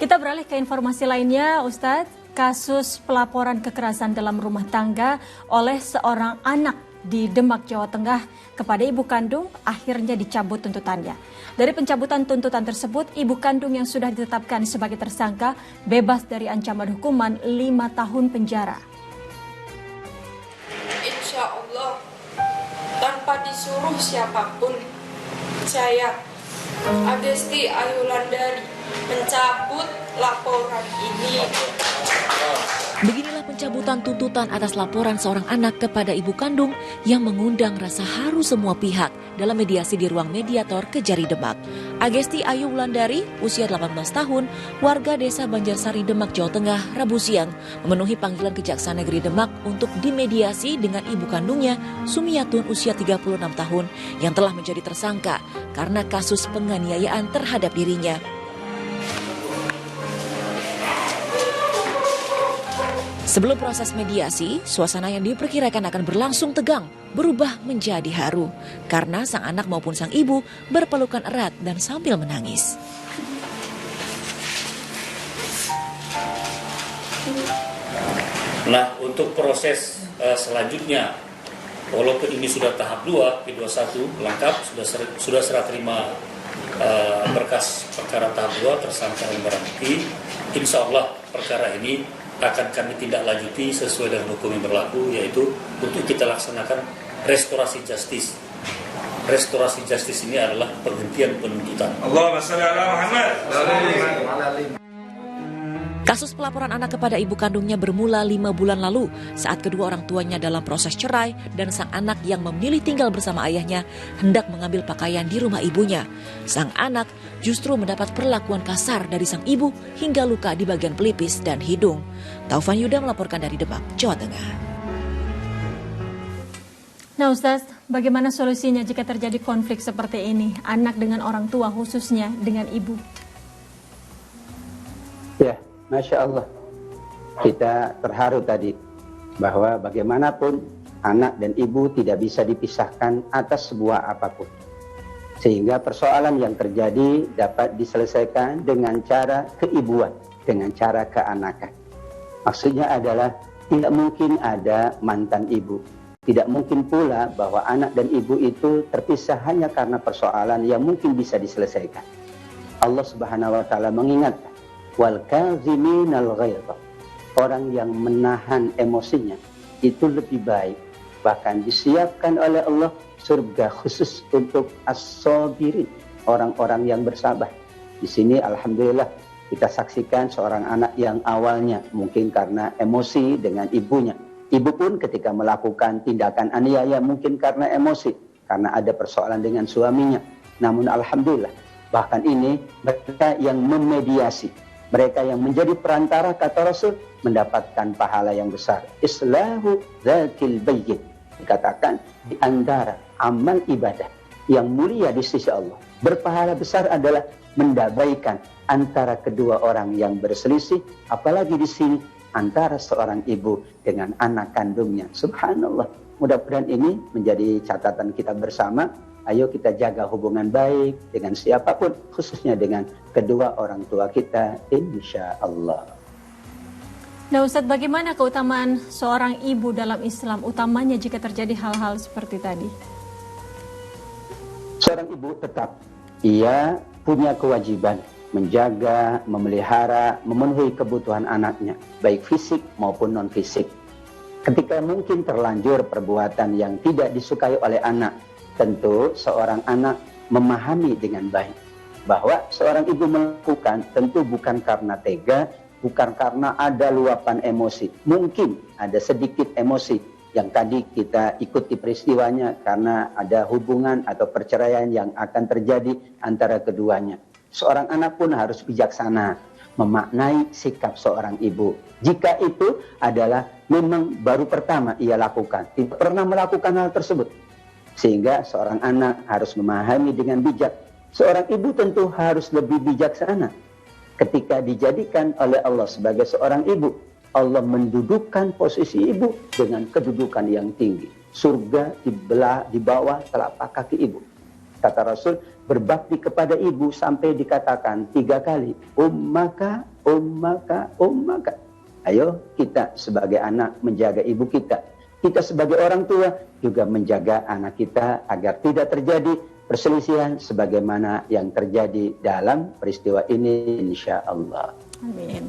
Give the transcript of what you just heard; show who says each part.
Speaker 1: Kita beralih ke informasi lainnya, Ustadz. Kasus pelaporan kekerasan dalam rumah tangga oleh seorang anak di Demak, Jawa Tengah kepada ibu kandung akhirnya dicabut tuntutannya. Dari pencabutan tuntutan tersebut, ibu kandung yang sudah ditetapkan sebagai tersangka bebas dari ancaman hukuman 5 tahun penjara.
Speaker 2: Insya Allah, tanpa disuruh siapapun, saya, Agesti Ayulandari, mencabut laporan ini.
Speaker 3: Beginilah pencabutan tuntutan atas laporan seorang anak kepada ibu kandung yang mengundang rasa haru semua pihak dalam mediasi di ruang mediator Kejari Demak. Agesti Ayu Wulandari, usia 18 tahun, warga desa Banjarsari Demak, Jawa Tengah, Rabu siang memenuhi panggilan Kejaksaan Negeri Demak untuk dimediasi dengan ibu kandungnya, Sumiyatun, usia 36 tahun, yang telah menjadi tersangka karena kasus penganiayaan terhadap dirinya. Sebelum proses mediasi, suasana yang diperkirakan akan berlangsung tegang berubah menjadi haru karena sang anak maupun sang ibu berpelukan erat dan sambil menangis.
Speaker 4: Nah, untuk proses selanjutnya, walaupun ini sudah tahap 2, P21 lengkap, sudah serah terima berkas perkara tahap 2 tersangka dan barang bukti, insya Allah perkara ini akan kami tindak lanjuti sesuai dengan hukum yang berlaku, yaitu untuk kita laksanakan restorasi justice. Restorasi justice ini adalah penghentian penuntutan.
Speaker 5: Allahumma shalli ala Muhammad.
Speaker 3: Kasus pelaporan anak kepada ibu kandungnya bermula 5 bulan lalu saat kedua orang tuanya dalam proses cerai dan sang anak yang memilih tinggal bersama ayahnya hendak mengambil pakaian di rumah ibunya. Sang anak justru mendapat perlakuan kasar dari sang ibu hingga luka di bagian pelipis dan hidung. Taufan Yuda melaporkan dari Demak, Jawa Tengah.
Speaker 1: Nah Ustaz, bagaimana solusinya jika terjadi konflik seperti ini? Anak dengan orang tua, khususnya dengan ibu.
Speaker 6: Ya, Masya Allah, kita terharu tadi bahwa bagaimanapun anak dan ibu tidak bisa dipisahkan atas sebuah apapun. Sehingga persoalan yang terjadi dapat diselesaikan dengan cara keibuan, dengan cara keanakan. Maksudnya adalah tidak mungkin ada mantan ibu. Tidak mungkin pula bahwa anak dan ibu itu terpisah hanya karena persoalan yang mungkin bisa diselesaikan. Allah Subhanahu wa taala mengingatkan, wal kaziminal ghaidha. Orang yang menahan emosinya itu lebih baik. Bahkan disiapkan oleh Allah surga khusus untuk as-sabirin, orang-orang yang bersabar. Di sini alhamdulillah kita saksikan seorang anak yang awalnya mungkin karena emosi dengan ibunya. Ibu pun ketika melakukan tindakan aniaya mungkin karena emosi, karena ada persoalan dengan suaminya. Namun alhamdulillah, bahkan ini mereka yang memediasi, mereka yang menjadi perantara, kata Rasul, mendapatkan pahala yang besar. Islahu dzakil bayyin. Dikatakan di antara amal ibadah yang mulia di sisi Allah, berpahala besar adalah mendamaikan antara kedua orang yang berselisih, apalagi di sini antara seorang ibu dengan anak kandungnya. Subhanallah. Mudah-mudahan ini menjadi catatan kita bersama. Ayo kita jaga hubungan baik dengan siapapun, khususnya dengan kedua orang tua kita, insya Allah.
Speaker 1: Nah Ustadz, bagaimana keutamaan seorang ibu dalam Islam, utamanya jika terjadi hal-hal seperti tadi?
Speaker 6: Seorang ibu tetap, ia punya kewajiban menjaga, memelihara, memenuhi kebutuhan anaknya, baik fisik maupun non-fisik. Ketika mungkin terlanjur perbuatan yang tidak disukai oleh anak, tentu seorang anak memahami dengan baik bahwa seorang ibu melakukan tentu bukan karena tega, bukan karena ada luapan emosi. Mungkin ada sedikit emosi yang tadi kita ikuti peristiwanya karena ada hubungan atau perceraian yang akan terjadi antara keduanya. Seorang anak pun harus bijaksana memaknai sikap seorang ibu. Jika itu adalah memang baru pertama ia lakukan, tidak pernah melakukan hal tersebut. Sehingga seorang anak harus memahami dengan bijak. Seorang ibu tentu harus lebih bijaksana. Ketika dijadikan oleh Allah sebagai seorang ibu, Allah mendudukkan posisi ibu dengan kedudukan yang tinggi. Surga di bawah telapak kaki ibu. Kata Rasul, berbakti kepada ibu sampai dikatakan 3 kali. Ummaka ummaka ummaka. Ayo kita sebagai anak menjaga ibu kita. Kita sebagai orang tua juga menjaga anak kita agar tidak terjadi perselisihan sebagaimana yang terjadi dalam peristiwa ini, insya Allah.
Speaker 1: Amin.